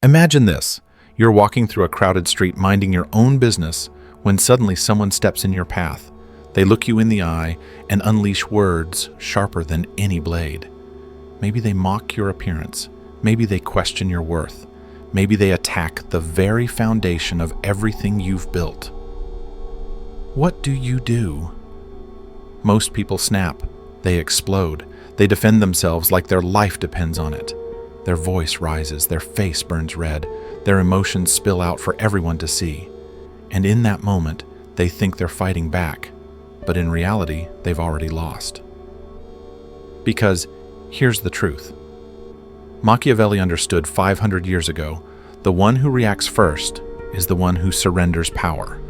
Imagine this. You're walking through a crowded street minding your own business when suddenly someone steps in your path. They look you in the eye and unleash words sharper than any blade. Maybe they mock your appearance. Maybe they question your worth. Maybe they attack the very foundation of everything you've built. What do? Most people snap. They explode. They defend themselves like their life depends on it. Their voice rises, their face burns red, their emotions spill out for everyone to see. And in that moment, they think they're fighting back, but in reality, they've already lost. Because here's the truth. Machiavelli understood 500 years ago, the one who reacts first is the one who surrenders power.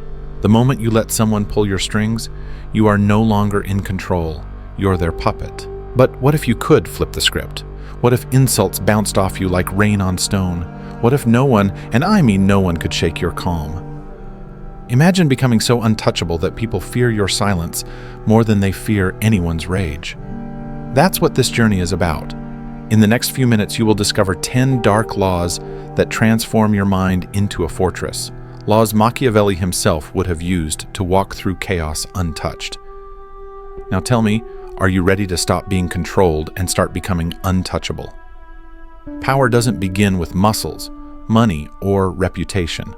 The moment you let someone pull your strings, you are no longer in control. You're their puppet. But what if you could flip the script? What if insults bounced off you like rain on stone? What if no one, and I mean no one, could shake your calm? Imagine becoming so untouchable that people fear your silence more than they fear anyone's rage. That's what this journey is about. In the next few minutes, you will discover 10 dark laws that transform your mind into a fortress. Laws Machiavelli himself would have used to walk through chaos untouched. Now tell me, are you ready to stop being controlled and start becoming untouchable? Power doesn't begin with muscles, money, or reputation.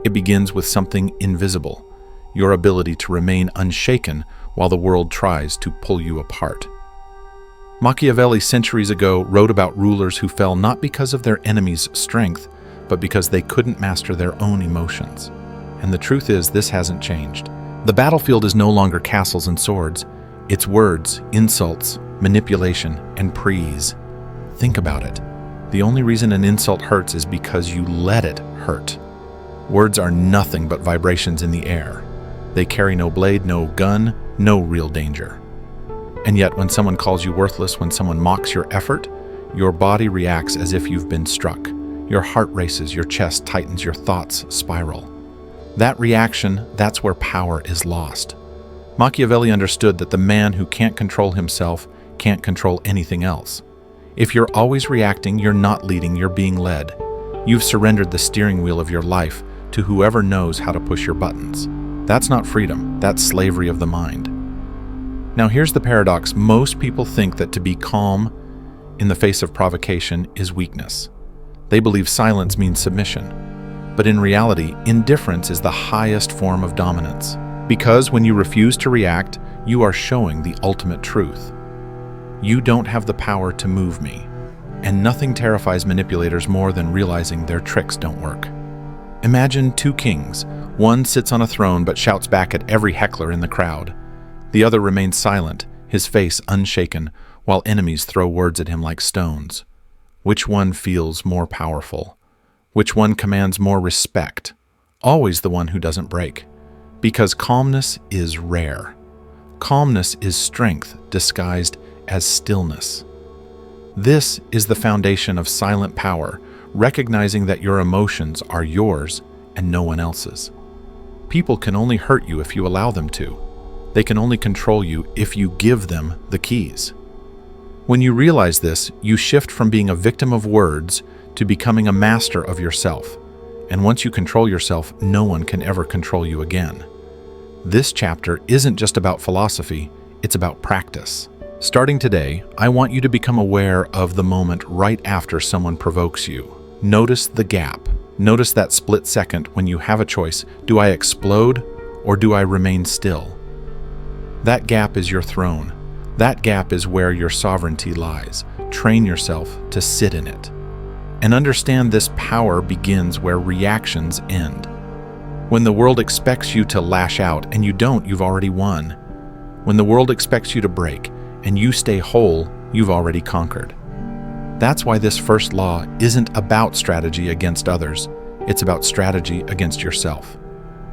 It begins with something invisible, your ability to remain unshaken while the world tries to pull you apart. Machiavelli centuries ago wrote about rulers who fell not because of their enemy's strength, but because they couldn't master their own emotions. And the truth is, this hasn't changed. The battlefield is no longer castles and swords. It's words, insults, manipulation, and praise. Think about it. The only reason an insult hurts is because you let it hurt. Words are nothing but vibrations in the air. They carry no blade, no gun, no real danger. And yet, when someone calls you worthless, when someone mocks your effort, your body reacts as if you've been struck. Your heart races, your chest tightens, your thoughts spiral. That reaction, that's where power is lost. Machiavelli understood that the man who can't control himself can't control anything else. If you're always reacting, you're not leading, you're being led. You've surrendered the steering wheel of your life to whoever knows how to push your buttons. That's not freedom, that's slavery of the mind. Now here's the paradox. Most people think that to be calm in the face of provocation is weakness. They believe silence means submission. But in reality, indifference is the highest form of dominance. Because when you refuse to react, you are showing the ultimate truth. You don't have the power to move me. And nothing terrifies manipulators more than realizing their tricks don't work. Imagine two kings. One sits on a throne but shouts back at every heckler in the crowd. The other remains silent, his face unshaken, while enemies throw words at him like stones. Which one feels more powerful? Which one commands more respect? Always the one who doesn't break. Because calmness is rare. Calmness is strength disguised as stillness. This is the foundation of silent power, recognizing that your emotions are yours and no one else's. People can only hurt you if you allow them to. They can only control you if you give them the keys. When you realize this, you shift from being a victim of words to becoming a master of yourself. And once you control yourself, no one can ever control you again. This chapter isn't just about philosophy, it's about practice. Starting today, I want you to become aware of the moment right after someone provokes you. Notice the gap. Notice that split second when you have a choice. Do I explode or do I remain still? That gap is your throne. That gap is where your sovereignty lies. Train yourself to sit in it. And understand this power begins where reactions end. When the world expects you to lash out and you don't, you've already won. When the world expects you to break and you stay whole, you've already conquered. That's why this first law isn't about strategy against others. It's about strategy against yourself.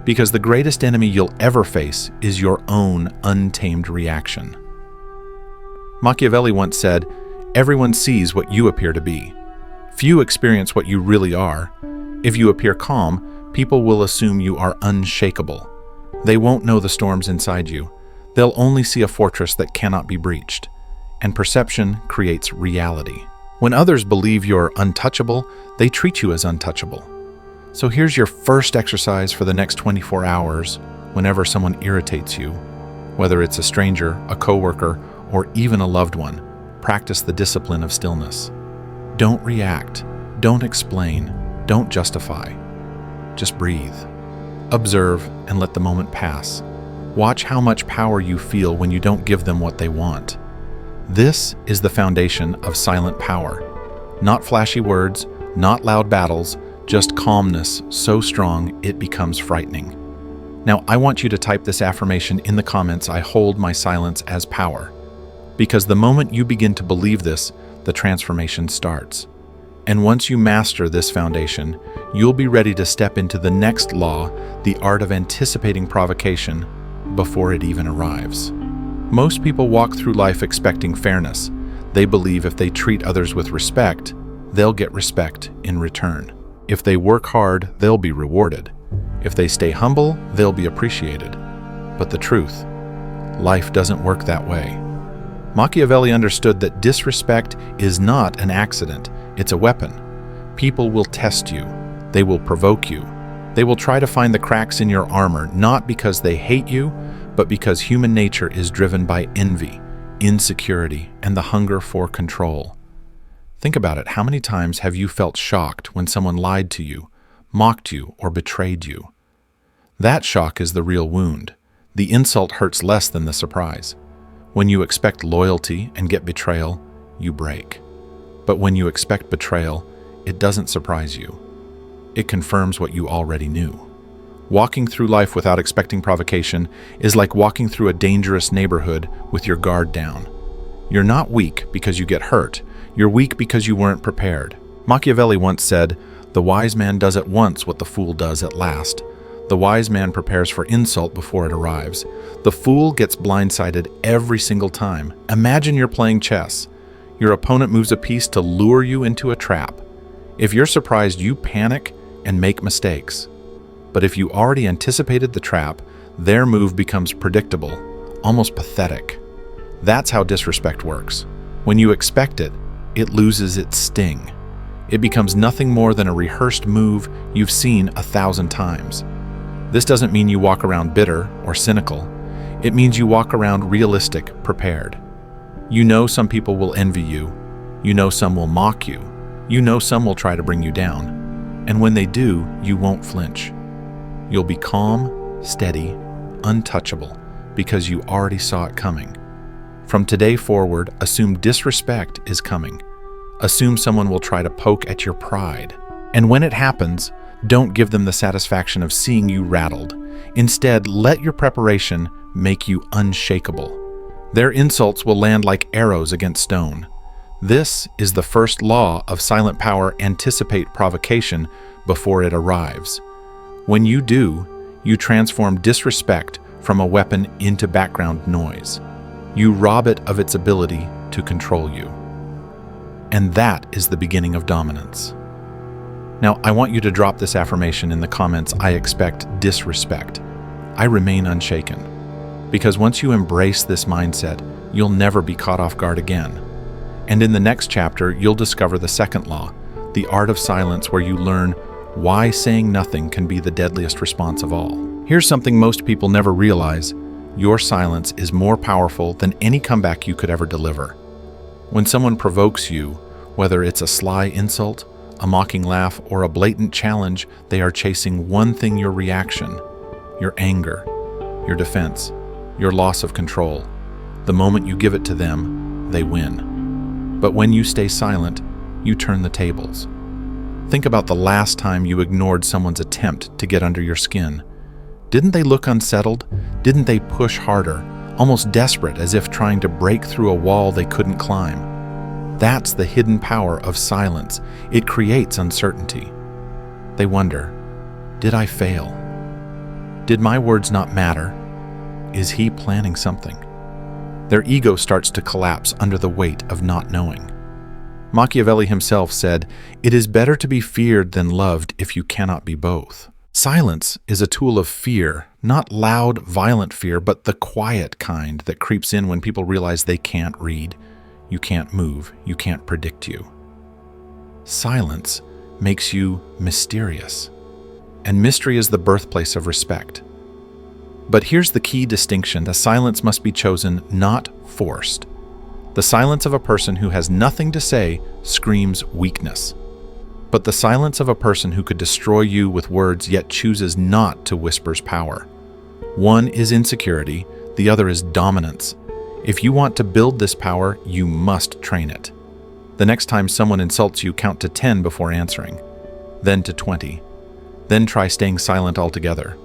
Because the greatest enemy you'll ever face is your own untamed reaction. Machiavelli once said, "Everyone sees what you appear to be. Few experience what you really are. If you appear calm, people will assume you are unshakable. They won't know the storms inside you. They'll only see a fortress that cannot be breached." And perception creates reality. When others believe you're untouchable, they treat you as untouchable. So here's your first exercise for the next 24 hours whenever someone irritates you, whether it's a stranger, a coworker, or even a loved one. Practice the discipline of stillness. Don't react, don't explain, don't justify. Just breathe. Observe and let the moment pass. Watch how much power you feel when you don't give them what they want. This is the foundation of silent power. Not flashy words, not loud battles, just calmness so strong it becomes frightening. Now, I want you to type this affirmation in the comments: I hold my silence as power. Because the moment you begin to believe this, the transformation starts. And once you master this foundation, you'll be ready to step into the next law, the art of anticipating provocation before it even arrives. Most people walk through life expecting fairness. They believe if they treat others with respect, they'll get respect in return. If they work hard, they'll be rewarded. If they stay humble, they'll be appreciated. But the truth, life doesn't work that way. Machiavelli understood that disrespect is not an accident, it's a weapon. People will test you. They will provoke you. They will try to find the cracks in your armor, not because they hate you, but because human nature is driven by envy, insecurity, and the hunger for control. Think about it. How many times have you felt shocked when someone lied to you, mocked you, or betrayed you? That shock is the real wound. The insult hurts less than the surprise. When you expect loyalty and get betrayal, you break. But when you expect betrayal, it doesn't surprise you. It confirms what you already knew. Walking through life without expecting provocation is like walking through a dangerous neighborhood with your guard down. You're not weak because you get hurt. You're weak because you weren't prepared. Machiavelli once said, "The wise man does at once what the fool does at last." The wise man prepares for insult before it arrives. The fool gets blindsided every single time. Imagine you're playing chess. Your opponent moves a piece to lure you into a trap. If you're surprised, you panic and make mistakes. But if you already anticipated the trap, their move becomes predictable, almost pathetic. That's how disrespect works. When you expect it, it loses its sting. It becomes nothing more than a rehearsed move you've seen 1,000 times. This doesn't mean you walk around bitter or cynical. It means you walk around realistic, prepared. You know some people will envy you. You know some will mock you. You know some will try to bring you down. And when they do, you won't flinch. You'll be calm, steady, untouchable, because you already saw it coming. From today forward, assume disrespect is coming. Assume someone will try to poke at your pride. And when it happens, don't give them the satisfaction of seeing you rattled. Instead, let your preparation make you unshakable. Their insults will land like arrows against stone. This is the first law of silent power: anticipate provocation before it arrives. When you do, you transform disrespect from a weapon into background noise. You rob it of its ability to control you. And that is the beginning of dominance. Now, I want you to drop this affirmation in the comments: I expect disrespect. I remain unshaken. Because once you embrace this mindset, you'll never be caught off guard again. And in the next chapter, you'll discover the second law, the art of silence, where you learn why saying nothing can be the deadliest response of all. Here's something most people never realize: your silence is more powerful than any comeback you could ever deliver. When someone provokes you, whether it's a sly insult, a mocking laugh, or a blatant challenge, they are chasing one thing: your reaction, your anger, your defense, your loss of control. The moment you give it to them, they win. But when you stay silent, you turn the tables. Think about the last time you ignored someone's attempt to get under your skin. Didn't they look unsettled? Didn't they push harder, almost desperate, as if trying to break through a wall they couldn't climb? That's the hidden power of silence. It creates uncertainty. They wonder, did I fail? Did my words not matter? Is he planning something? Their ego starts to collapse under the weight of not knowing. Machiavelli himself said, "It is better to be feared than loved if you cannot be both." Silence is a tool of fear, not loud, violent fear, but the quiet kind that creeps in when people realize they can't read, you can't move, you can't predict you. Silence makes you mysterious. And mystery is the birthplace of respect. But here's the key distinction: the silence must be chosen, not forced. The silence of a person who has nothing to say screams weakness. But the silence of a person who could destroy you with words yet chooses not to whispers power. One is insecurity, the other is dominance. If you want to build this power, you must train it. The next time someone insults you, count to 10 before answering, then to 20. Then try staying silent altogether.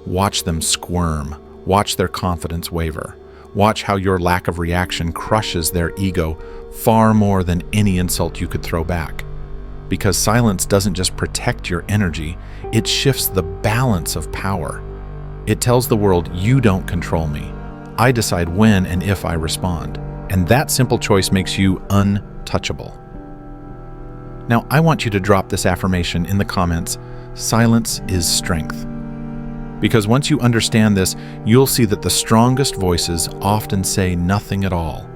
Watch them squirm. Watch their confidence waver. Watch how your lack of reaction crushes their ego far more than any insult you could throw back. Because silence doesn't just protect your energy, it shifts the balance of power. It tells the world, you don't control me. I decide when and if I respond. And that simple choice makes you untouchable. Now, I want you to drop this affirmation in the comments: silence is strength. Because once you understand this, you'll see that the strongest voices often say nothing at all.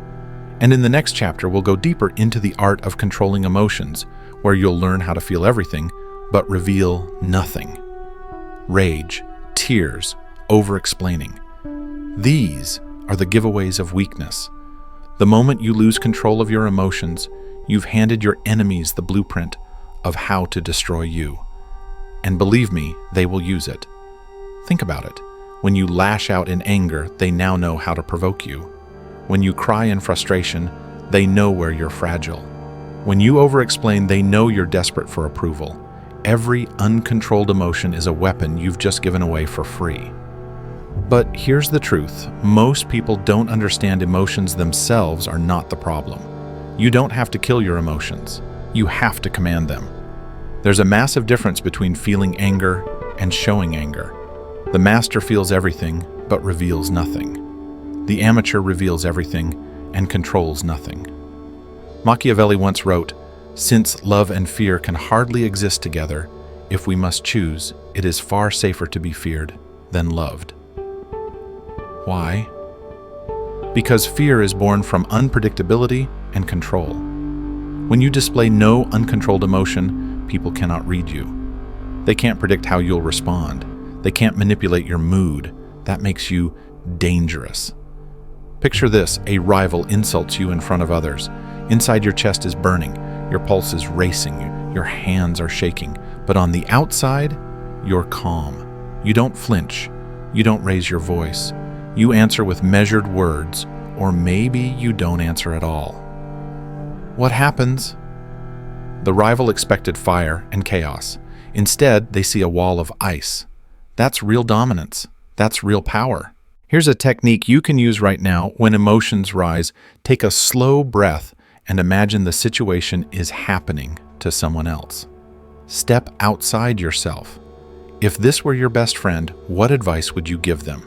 And in the next chapter, we'll go deeper into the art of controlling emotions, where you'll learn how to feel everything, but reveal nothing. Rage, tears, over-explaining. These are the giveaways of weakness. The moment you lose control of your emotions, you've handed your enemies the blueprint of how to destroy you. And believe me, they will use it. Think about it. When you lash out in anger, they now know how to provoke you. When you cry in frustration, they know where you're fragile. When you over-explain, they know you're desperate for approval. Every uncontrolled emotion is a weapon you've just given away for free. But here's the truth: most people don't understand emotions themselves are not the problem. You don't have to kill your emotions. You have to command them. There's a massive difference between feeling anger and showing anger. The master feels everything, but reveals nothing. The amateur reveals everything and controls nothing. Machiavelli once wrote, "Since love and fear can hardly exist together, if we must choose, it is far safer to be feared than loved." Why? Because fear is born from unpredictability and control. When you display no uncontrolled emotion, people cannot read you. They can't predict how you'll respond. They can't manipulate your mood. That makes you dangerous. Picture this: a rival insults you in front of others. Inside, your chest is burning, your pulse is racing, your hands are shaking. But on the outside, you're calm. You don't flinch. You don't raise your voice. You answer with measured words, or maybe you don't answer at all. What happens? The rival expected fire and chaos. Instead, they see a wall of ice. That's real dominance. That's real power. Here's a technique you can use right now when emotions rise. Take a slow breath and imagine the situation is happening to someone else. Step outside yourself. If this were your best friend, what advice would you give them?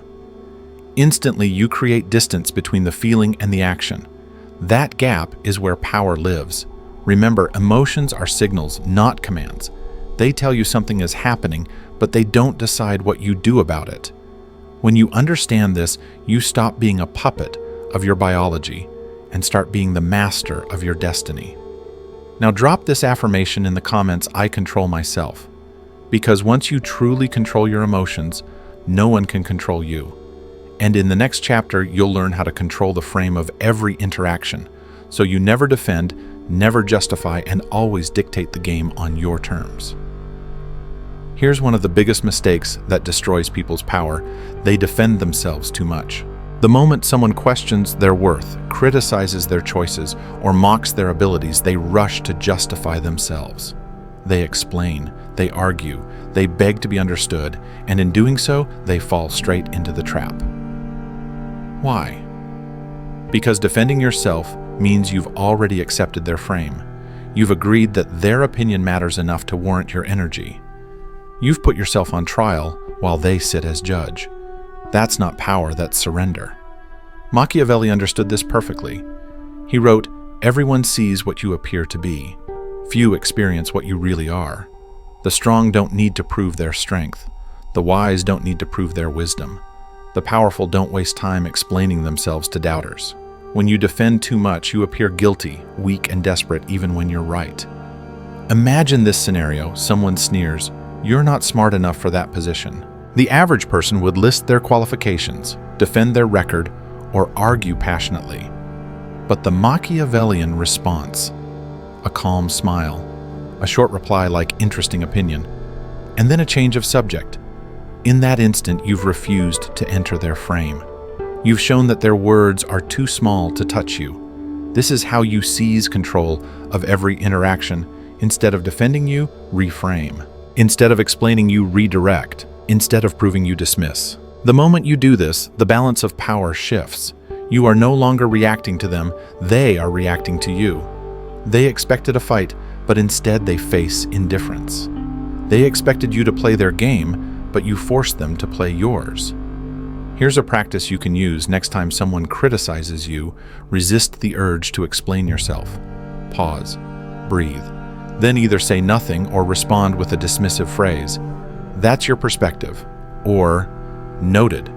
Instantly, you create distance between the feeling and the action. That gap is where power lives. Remember, emotions are signals, not commands. They tell you something is happening, but they don't decide what you do about it. When you understand this, you stop being a puppet of your biology and start being the master of your destiny. Now drop this affirmation in the comments: I control myself. Because once you truly control your emotions, no one can control you. And in the next chapter, you'll learn how to control the frame of every interaction, so you never defend, never justify, and always dictate the game on your terms. Here's one of the biggest mistakes that destroys people's power: they defend themselves too much. The moment someone questions their worth, criticizes their choices, or mocks their abilities, they rush to justify themselves. They explain, they argue, they beg to be understood, and in doing so, they fall straight into the trap. Why? Because defending yourself means you've already accepted their frame. You've agreed that their opinion matters enough to warrant your energy. You've put yourself on trial while they sit as judge. That's not power, that's surrender. Machiavelli understood this perfectly. He wrote, "Everyone sees what you appear to be. Few experience what you really are. The strong don't need to prove their strength. The wise don't need to prove their wisdom. The powerful don't waste time explaining themselves to doubters. When you defend too much, you appear guilty, weak, and desperate even when you're right. Imagine this scenario: someone sneers, "You're not smart enough for that position." The average person would list their qualifications, defend their record, or argue passionately. But the Machiavellian response: a calm smile, a short reply like "interesting opinion," and then a change of subject. In that instant, you've refused to enter their frame. You've shown that their words are too small to touch you. This is how you seize control of every interaction. Instead of defending you, reframe. Instead of explaining, you redirect. Instead of proving, you dismiss. The moment you do this, the balance of power shifts. You are no longer reacting to them, they are reacting to you. They expected a fight, but instead they face indifference. They expected you to play their game, but you forced them to play yours. Here's a practice you can use next time someone criticizes you. Resist the urge to explain yourself. Pause. Breathe. Then either say nothing or respond with a dismissive phrase. "That's your perspective." Or, "Noted.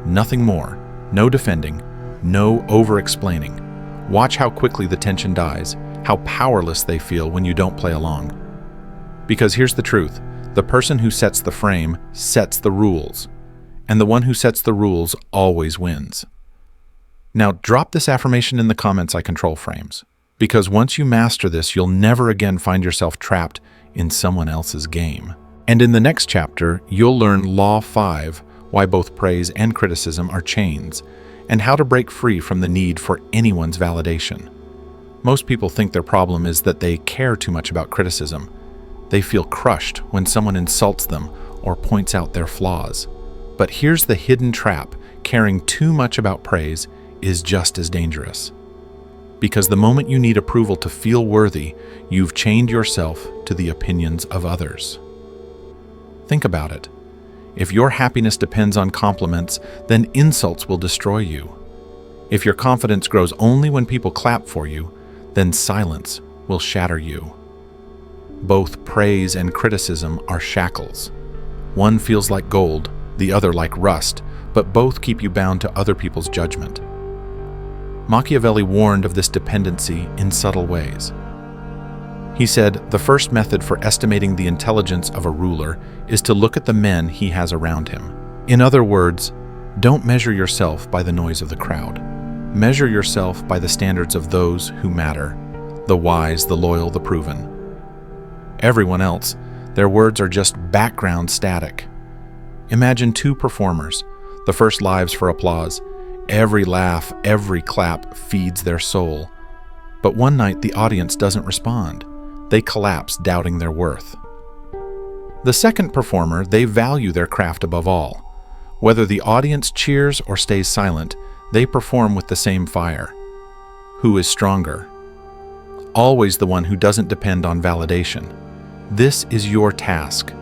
Nothing more. No defending. No over-explaining." Watch how quickly the tension dies, how powerless they feel when you don't play along. Because here's the truth: the person who sets the frame sets the rules, and the one who sets the rules always wins. Now drop this affirmation in the comments: "I control frames." Because once you master this, you'll never again find yourself trapped in someone else's game. And in the next chapter, you'll learn Law 5, why both praise and criticism are chains, and how to break free from the need for anyone's validation. Most people think their problem is that they care too much about criticism. They feel crushed when someone insults them or points out their flaws. But here's the hidden trap: caring too much about praise is just as dangerous. Because the moment you need approval to feel worthy, you've chained yourself to the opinions of others. Think about it. If your happiness depends on compliments, then insults will destroy you. If your confidence grows only when people clap for you, then silence will shatter you. Both praise and criticism are shackles. One feels like gold, the other like rust, but both keep you bound to other people's judgment. Machiavelli warned of this dependency in subtle ways. He said, the first method for estimating the intelligence of a ruler is to look at the men he has around him. In other words, don't measure yourself by the noise of the crowd. Measure yourself by the standards of those who matter: the wise, the loyal, the proven. Everyone else, their words are just background static. Imagine two performers. The first lives for applause. Every laugh, every clap feeds their soul. But one night the audience doesn't respond. They collapse, doubting their worth. The second performer, they value their craft above all. Whether the audience cheers or stays silent, they perform with the same fire. Who is stronger? Always the one who doesn't depend on validation. This is your task.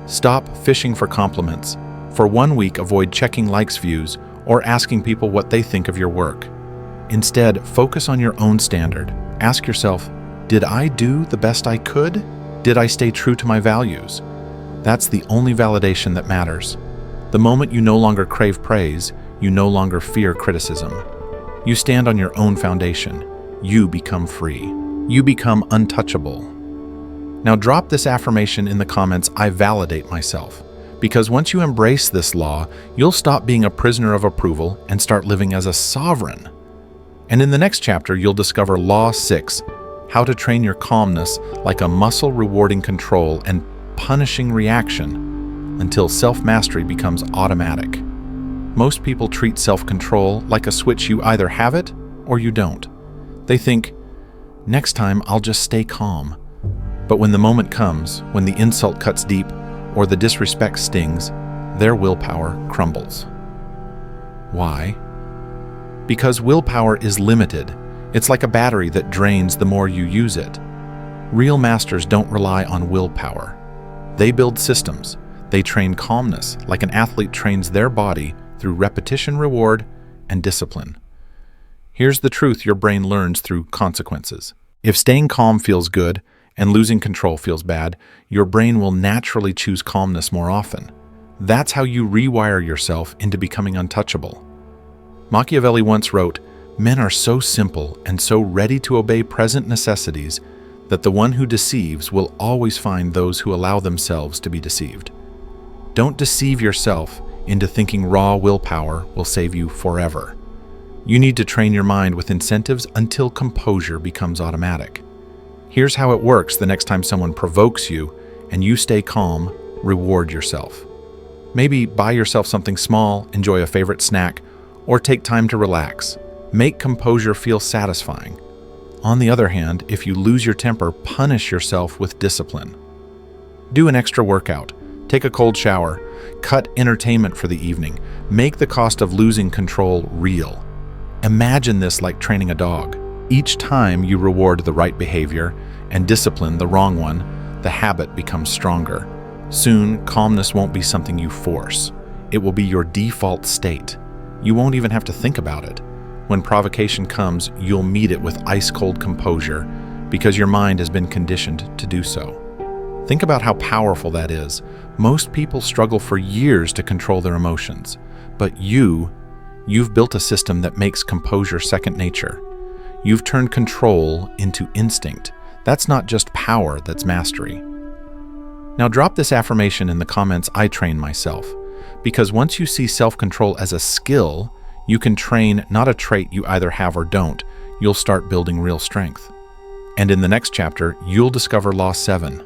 Stop fishing for compliments. For 1 week, avoid checking likes, views, or asking people what they think of your work. Instead, focus on your own standard. Ask yourself, did I do the best I could? Did I stay true to my values? That's the only validation that matters. The moment you no longer crave praise, you no longer fear criticism. You stand on your own foundation. You become free. You become untouchable. Now drop this affirmation in the comments: I validate myself. Because once you embrace this law, you'll stop being a prisoner of approval and start living as a sovereign. And in the next chapter, you'll discover Law 6, how to train your calmness like a muscle, rewarding control and punishing reaction until self-mastery becomes automatic. Most people treat self-control like a switch: you either have it or you don't. They think, next time I'll just stay calm. But when the moment comes, when the insult cuts deep or the disrespect stings, their willpower crumbles. Why? Because willpower is limited. It's like a battery that drains the more you use it. Real masters don't rely on willpower. They build systems. They train calmness like an athlete trains their body through repetition, reward, and discipline. Here's the truth your brain learns through consequences. If staying calm feels good and losing control feels bad, your brain will naturally choose calmness more often. That's how you rewire yourself into becoming untouchable. Machiavelli once wrote, "Men are so simple and so ready to obey present necessities that the one who deceives will always find those who allow themselves to be deceived. Don't deceive yourself into thinking raw willpower will save you forever. You need to train your mind with incentives until composure becomes automatic. Here's how it works the next time someone provokes you and you stay calm, reward yourself. Maybe buy yourself something small, enjoy a favorite snack, or take time to relax. Make composure feel satisfying. On the other hand, if you lose your temper, punish yourself with discipline. Do an extra workout, take a cold shower, cut entertainment for the evening. Make the cost of losing control real. Imagine this like training a dog. Each time you reward the right behavior and discipline the wrong one, the habit becomes stronger. Soon, calmness won't be something you force. It will be your default state. You won't even have to think about it. When provocation comes, you'll meet it with ice-cold composure because your mind has been conditioned to do so. Think about how powerful that is. Most people struggle for years to control their emotions, but you've built a system that makes composure second nature. You've turned control into instinct. That's not just power, that's mastery. Now drop this affirmation in the comments, I train myself, because once you see self-control as a skill, you can train, not a trait you either have or don't. You'll start building real strength. And in the next chapter, you'll discover Law 7,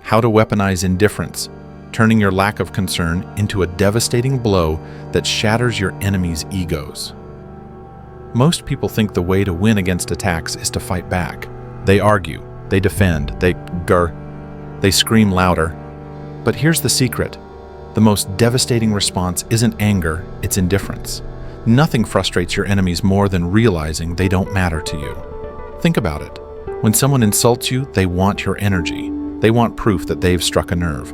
how to weaponize indifference, turning your lack of concern into a devastating blow that shatters your enemy's egos. Most people think the way to win against attacks is to fight back. They argue, they defend, they scream louder. But here's the secret. The most devastating response isn't anger, it's indifference. Nothing frustrates your enemies more than realizing they don't matter to you. Think about it. When someone insults you, they want your energy. They want proof that they've struck a nerve.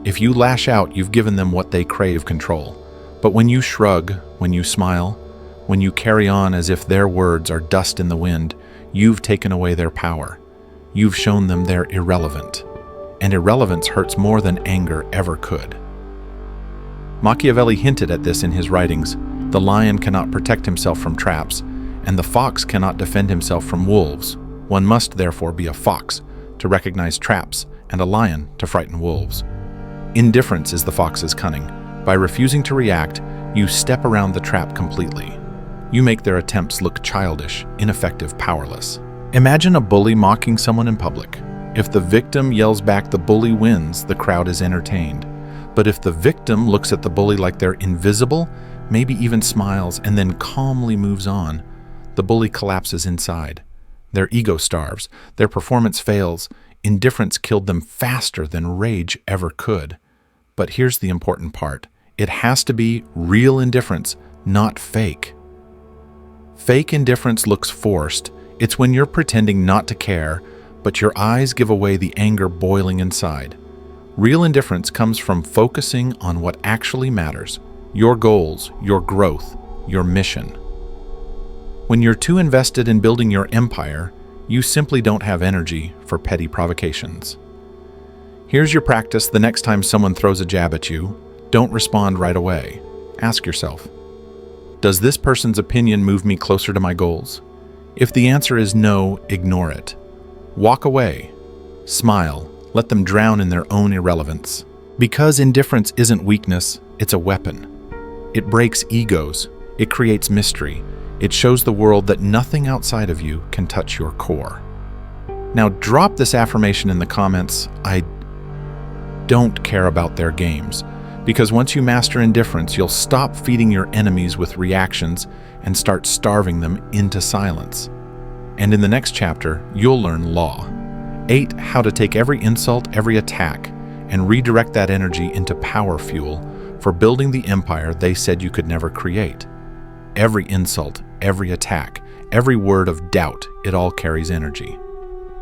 If you lash out, you've given them what they crave, control. But when you shrug, when you smile, when you carry on as if their words are dust in the wind, you've taken away their power. You've shown them they're irrelevant. And irrelevance hurts more than anger ever could. Machiavelli hinted at this in his writings. The lion cannot protect himself from traps, and the fox cannot defend himself from wolves. One must therefore be a fox to recognize traps and a lion to frighten wolves. Indifference is the fox's cunning. By refusing to react, you step around the trap completely. You make their attempts look childish, ineffective, powerless. Imagine a bully mocking someone in public. If the victim yells back, the bully wins, the crowd is entertained. But if the victim looks at the bully like they're invisible, maybe even smiles, and then calmly moves on, the bully collapses inside. Their ego starves, their performance fails. Indifference killed them faster than rage ever could. But here's the important part. It has to be real indifference, not fake. Fake indifference looks forced. It's when you're pretending not to care, but your eyes give away the anger boiling inside. Real indifference comes from focusing on what actually matters, your goals, your growth, your mission. When you're too invested in building your empire, you simply don't have energy for petty provocations. Here's your practice the next time someone throws a jab at you. Don't respond right away. Ask yourself, does this person's opinion move me closer to my goals? If the answer is no, ignore it. Walk away. Smile. Let them drown in their own irrelevance. Because indifference isn't weakness, it's a weapon. It breaks egos. It creates mystery. It shows the world that nothing outside of you can touch your core. Now drop this affirmation in the comments, I don't care about their games. Because once you master indifference, you'll stop feeding your enemies with reactions and start starving them into silence. And in the next chapter, you'll learn Law 8, how to take every insult, every attack, and redirect that energy into power fuel for building the empire they said you could never create. Every insult, every attack, every word of doubt, it all carries energy.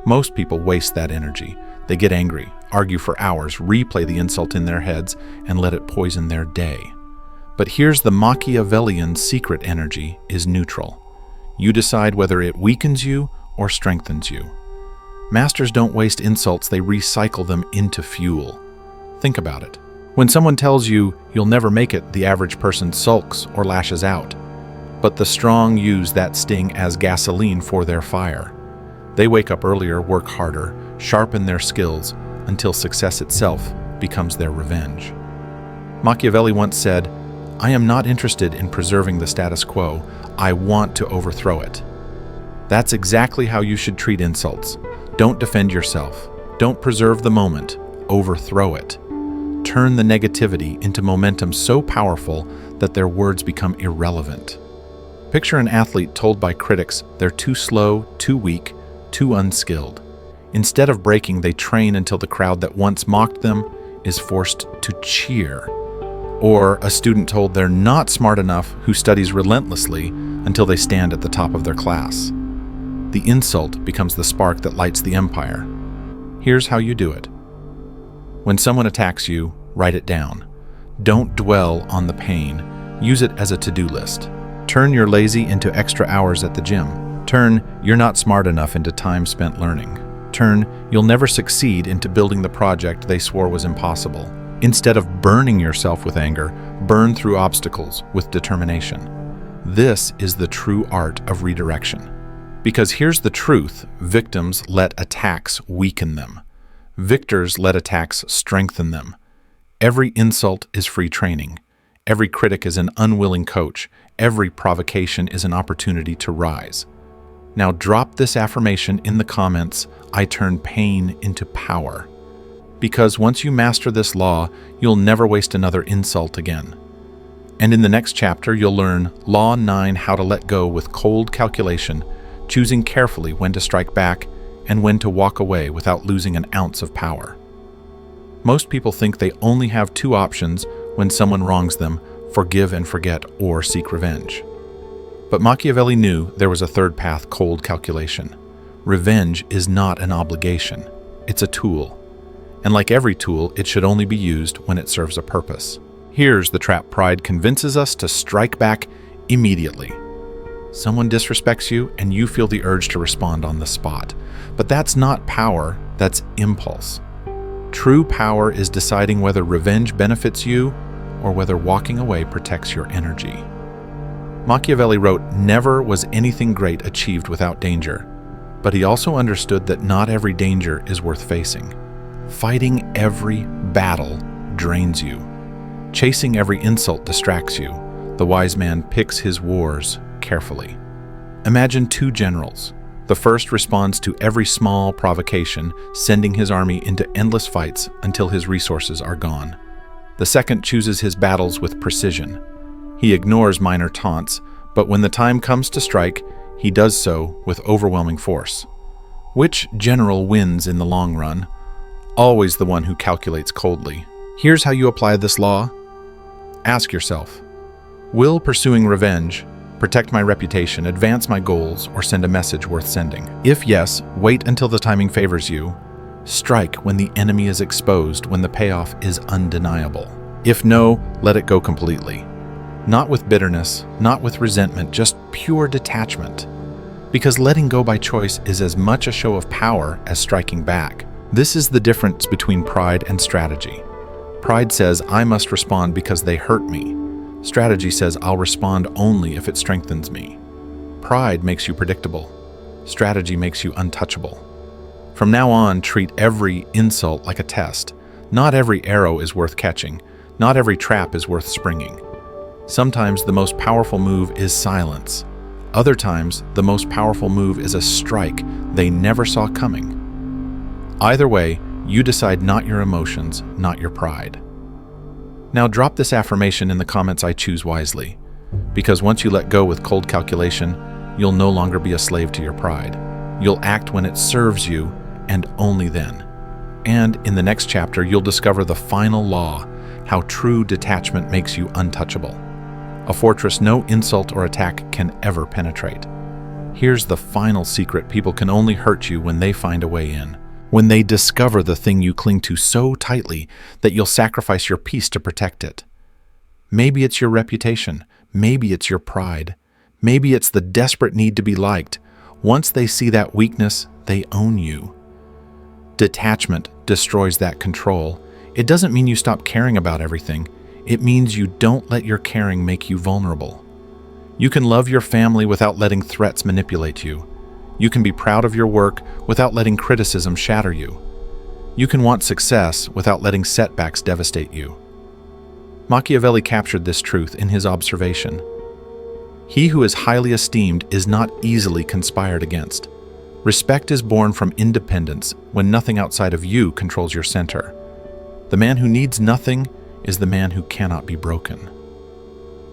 Most people waste that energy. They get angry, argue for hours, replay the insult in their heads, and let it poison their day. But here's the Machiavellian secret: energy is neutral. You decide whether it weakens you or strengthens you. Masters don't waste insults, they recycle them into fuel. Think about it. When someone tells you you'll never make it, the average person sulks or lashes out. But the strong use that sting as gasoline for their fire. They wake up earlier, work harder, sharpen their skills until success itself becomes their revenge. Machiavelli once said, "I am not interested in preserving the status quo. I want to overthrow it." That's exactly how you should treat insults. Don't defend yourself. Don't preserve the moment. Overthrow it. Turn the negativity into momentum so powerful that their words become irrelevant. Picture an athlete told by critics they're too slow, too weak, too unskilled. Instead of breaking, they train until the crowd that once mocked them is forced to cheer. Or a student told they're not smart enough who studies relentlessly until they stand at the top of their class. The insult becomes the spark that lights the empire. Here's how you do it. When someone attacks you, write it down. Don't dwell on the pain. Use it as a to-do list. Turn your lazy into extra hours at the gym. Turn "you're not smart enough" into time spent learning. Turn "you'll never succeed" into building the project they swore was impossible. Instead of burning yourself with anger, burn through obstacles with determination. This is the true art of redirection. Because here's the truth: victims let attacks weaken them. Victors let attacks strengthen them. Every insult is free training. Every critic is an unwilling coach. Every provocation is an opportunity to rise. Now drop this affirmation in the comments: I turn pain into power. Because once you master this law, you'll never waste another insult again. And in the next chapter, you'll learn Law 9: how to let go with cold calculation, choosing carefully when to strike back and when to walk away without losing an ounce of power. Most people think they only have two options when someone wrongs them: forgive and forget, or seek revenge. But Machiavelli knew there was a third path: cold calculation. Revenge is not an obligation. It's a tool. And like every tool, it should only be used when it serves a purpose. Here's the trap pride convinces us to strike back immediately. Someone disrespects you and you feel the urge to respond on the spot. But that's not power, that's impulse. True power is deciding whether revenge benefits you or whether walking away protects your energy. Machiavelli wrote, "Never was anything great achieved without danger," but he also understood that not every danger is worth facing. Fighting every battle drains you. Chasing every insult distracts you. The wise man picks his wars carefully. Imagine two generals. The first responds to every small provocation, sending his army into endless fights until his resources are gone. The second chooses his battles with precision. He ignores minor taunts, but when the time comes to strike, he does so with overwhelming force. Which general wins in the long run? Always the one who calculates coldly. Here's how you apply this law. Ask yourself, will pursuing revenge protect my reputation, advance my goals, or send a message worth sending? If yes, wait until the timing favors you. Strike when the enemy is exposed, when the payoff is undeniable. If no, let it go completely. Not with bitterness, not with resentment, just pure detachment. Because letting go by choice is as much a show of power as striking back. This is the difference between pride and strategy. Pride says, I must respond because they hurt me. Strategy says, I'll respond only if it strengthens me. Pride makes you predictable. Strategy makes you untouchable. From now on, treat every insult like a test. Not every arrow is worth catching. Not every trap is worth springing. Sometimes the most powerful move is silence. Other times, the most powerful move is a strike they never saw coming. Either way, you decide, not your emotions, not your pride. Now drop this affirmation in the comments: I choose wisely. Because once you let go with cold calculation, you'll no longer be a slave to your pride. You'll act when it serves you, and only then. And in the next chapter, you'll discover the final law: how true detachment makes you untouchable. A fortress no insult or attack can ever penetrate. Here's the final secret: people can only hurt you when they find a way in. When they discover the thing you cling to so tightly that you'll sacrifice your peace to protect it. Maybe it's your reputation. Maybe it's your pride. Maybe it's the desperate need to be liked. Once they see that weakness, they own you. Detachment destroys that control. It doesn't mean you stop caring about everything. It means you don't let your caring make you vulnerable. You can love your family without letting threats manipulate you. You can be proud of your work without letting criticism shatter you. You can want success without letting setbacks devastate you. Machiavelli captured this truth in his observation. He who is highly esteemed is not easily conspired against. Respect is born from independence when nothing outside of you controls your center. The man who needs nothing is the man who cannot be broken.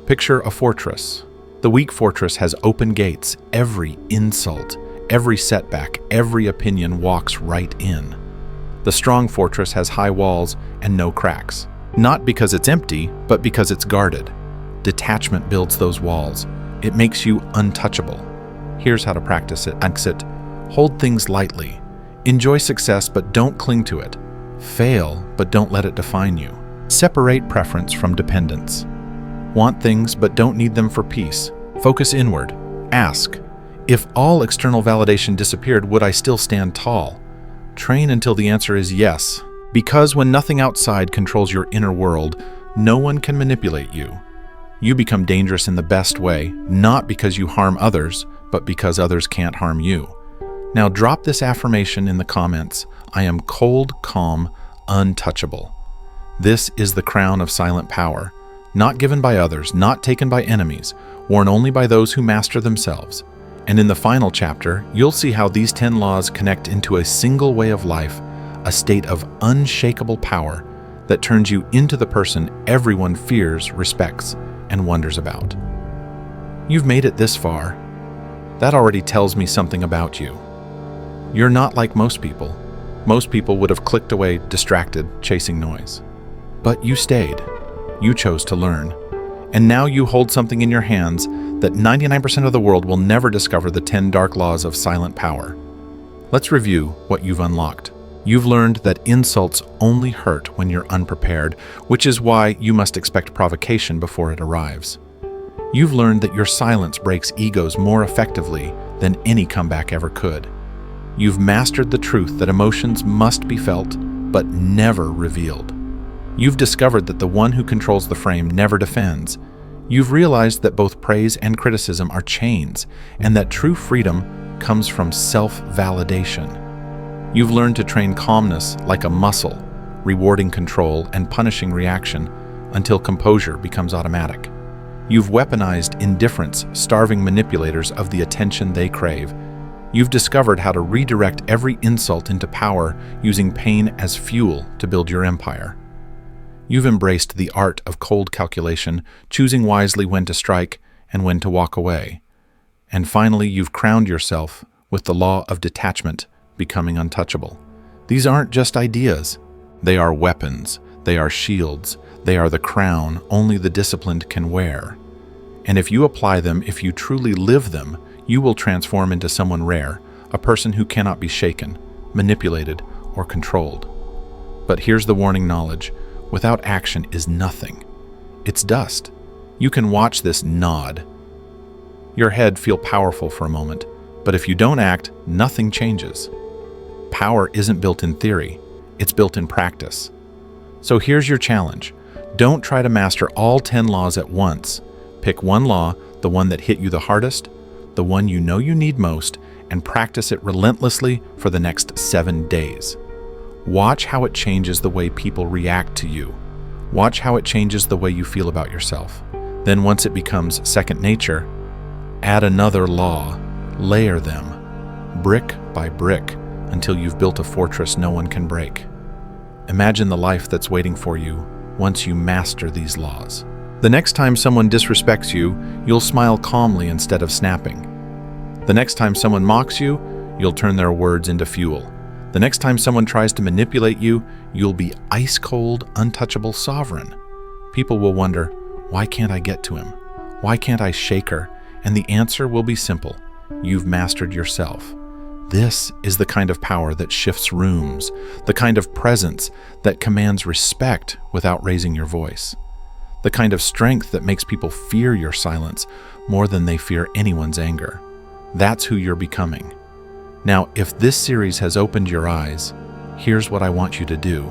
Picture a fortress. The weak fortress has open gates. Every insult, every setback, every opinion walks right in. The strong fortress has high walls and no cracks. Not because it's empty, but because it's guarded. Detachment builds those walls. It makes you untouchable. Here's how to practice it. Exit. Hold things lightly. Enjoy success, but don't cling to it. Fail, but don't let it define you. Separate preference from dependence. Want things, but don't need them for peace. Focus inward. Ask, if all external validation disappeared, would I still stand tall? Train until the answer is yes. Because when nothing outside controls your inner world, no one can manipulate you. You become dangerous in the best way, not because you harm others, but because others can't harm you. Now drop this affirmation in the comments. I am cold, calm, untouchable. This is the crown of silent power, not given by others, not taken by enemies, worn only by those who master themselves. And in the final chapter, you'll see how these 10 laws connect into a single way of life, a state of unshakable power that turns you into the person everyone fears, respects, and wonders about. You've made it this far. That already tells me something about you. You're not like most people. Most people would have clicked away, distracted, chasing noise. But you stayed. You chose to learn. And now you hold something in your hands that 99% of the world will never discover: the 10 dark laws of silent power. Let's review what you've unlocked. You've learned that insults only hurt when you're unprepared, which is why you must expect provocation before it arrives. You've learned that your silence breaks egos more effectively than any comeback ever could. You've mastered the truth that emotions must be felt, but never revealed. You've discovered that the one who controls the frame never defends. You've realized that both praise and criticism are chains, and that true freedom comes from self-validation. You've learned to train calmness like a muscle, rewarding control and punishing reaction until composure becomes automatic. You've weaponized indifference, starving manipulators of the attention they crave. You've discovered how to redirect every insult into power, using pain as fuel to build your empire. You've embraced the art of cold calculation, choosing wisely when to strike and when to walk away. And finally, you've crowned yourself with the law of detachment, becoming untouchable. These aren't just ideas. They are weapons. They are shields. They are the crown only the disciplined can wear. And if you apply them, if you truly live them, you will transform into someone rare, a person who cannot be shaken, manipulated, or controlled. But here's the warning knowledge. Without action is nothing. It's dust. You can watch this nod. Your head feel powerful for a moment, but if you don't act, nothing changes. Power isn't built in theory, it's built in practice. So here's your challenge. Don't try to master all 10 laws at once. Pick one law, the one that hit you the hardest, the one you know you need most, and practice it relentlessly for the next 7 days. Watch how it changes the way people react to you. Watch how it changes the way you feel about yourself. Then once it becomes second nature, add another law, layer them, brick by brick, until you've built a fortress no one can break. Imagine the life that's waiting for you once you master these laws. The next time someone disrespects you, you'll smile calmly instead of snapping. The next time someone mocks you, you'll turn their words into fuel. The next time someone tries to manipulate you, you'll be ice-cold, untouchable sovereign. People will wonder, why can't I get to him? Why can't I shake her? And the answer will be simple. You've mastered yourself. This is the kind of power that shifts rooms, the kind of presence that commands respect without raising your voice, the kind of strength that makes people fear your silence more than they fear anyone's anger. That's who you're becoming. Now, if this series has opened your eyes, here's what I want you to do.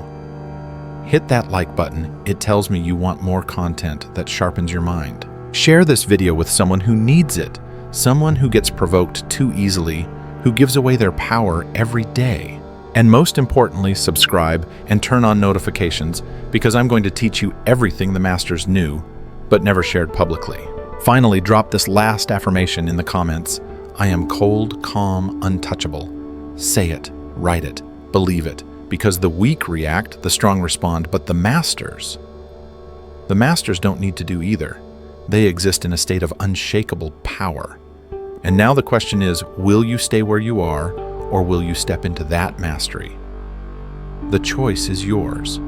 Hit that like button. It tells me you want more content that sharpens your mind. Share this video with someone who needs it, someone who gets provoked too easily, who gives away their power every day. And most importantly, subscribe and turn on notifications, because I'm going to teach you everything the masters knew but never shared publicly. Finally, drop this last affirmation in the comments. I am cold, calm, untouchable. Say it, write it, believe it, because the weak react, the strong respond, but the masters don't need to do either. They exist in a state of unshakable power. And now the question is, will you stay where you are, or will you step into that mastery? The choice is yours.